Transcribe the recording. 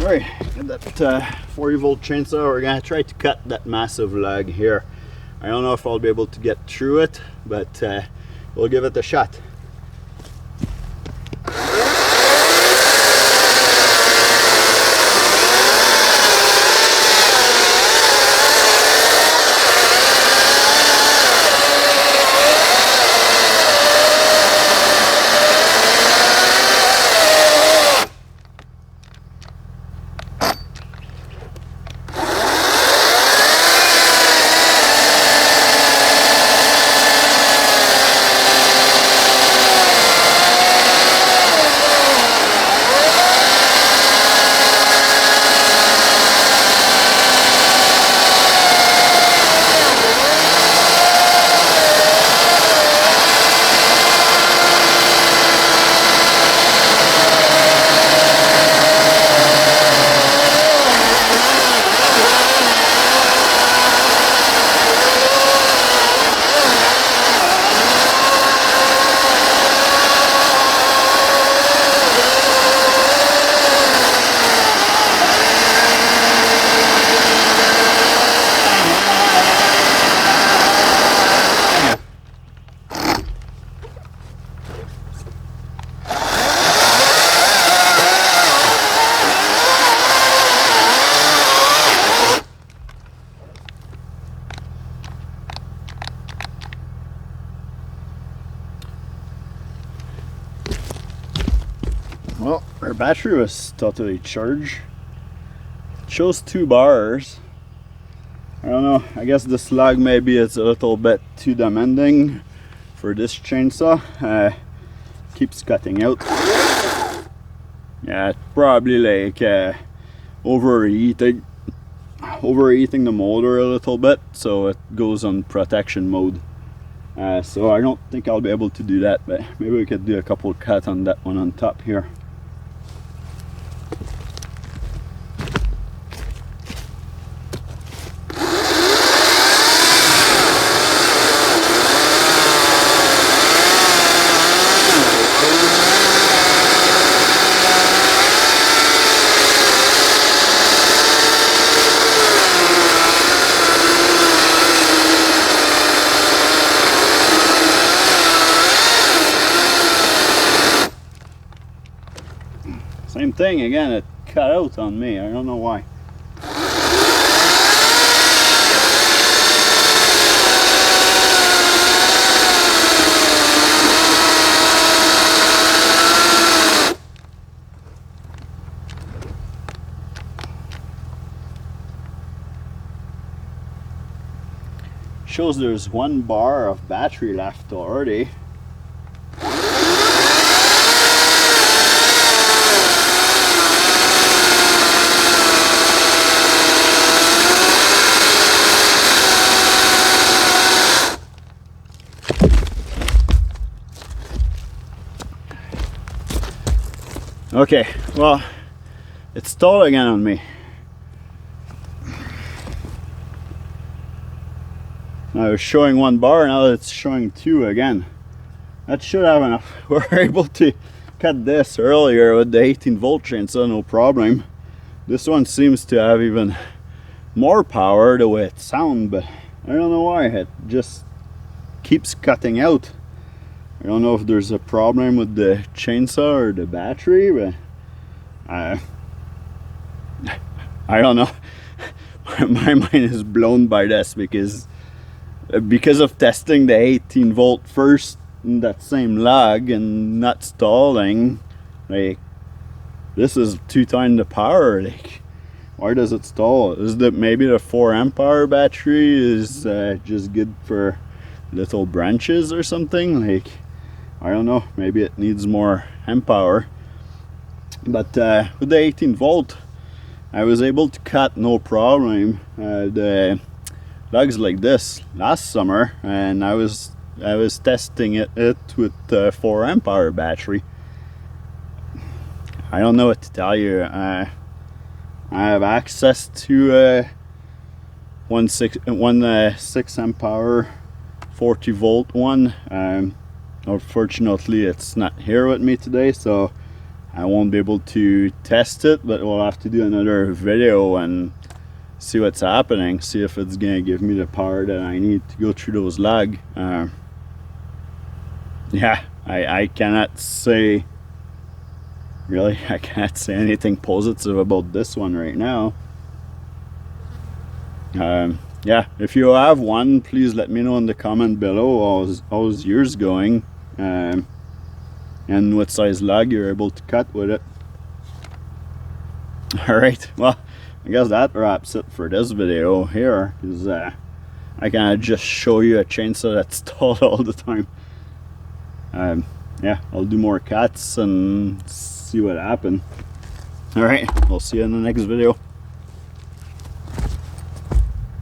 Alright, got that 40 volt chainsaw. We're gonna try to cut that massive log here. I don't know if I'll be able to get through it, but we'll give it a shot. Well, our battery was totally charged. It shows 2 bars. I don't know, I guess the slug maybe it's a little bit too demanding for this chainsaw. Keeps cutting out. Yeah, it's probably like overheating the motor a little bit, so it goes on protection mode. So I don't think I'll be able to do that, but maybe we could do a couple cut on that one on top here. Same thing again, it cut out on me, I don't know why. Shows there's 1 bar of battery left already. Okay, well, it's stalled again on me. I was showing 1 bar, now it's showing 2 again. That should have enough. We were able to cut this earlier with the 18 volt chainsaw, no problem. This one seems to have even more power the way it sounds, but I don't know why, it just keeps cutting out. I don't know if there's a problem with the chainsaw or the battery, but I don't know. My mind is blown by this because of testing the 18 volt first in that same log and not stalling. Like, this is 2 times the power. Like, why does it stall? Is that maybe the 4 amp hour battery is just good for little branches or something? Like, I don't know, maybe it needs more amp power. But with the 18 volt, I was able to cut no problem the logs like this last summer, and I was testing it with 4 amp hour battery. I don't know what to tell you. I have access to 6 amp hour 40 volt one. Unfortunately it's not here with me today, so I won't be able to test it, but we'll have to do another video and see what's happening, see if it's gonna give me the power that I need to go through those lag. Yeah, I cannot say, really, I can't say anything positive about this one right now. Yeah, if you have one, please let me know in the comment below how's yours going, and what size lag you're able to cut with it. Alright, well, I guess that wraps it for this video here, because I can't just show you a chainsaw that's stalled all the time. Yeah, I'll do more cuts and see what happens. Alright, we'll see you in the next video.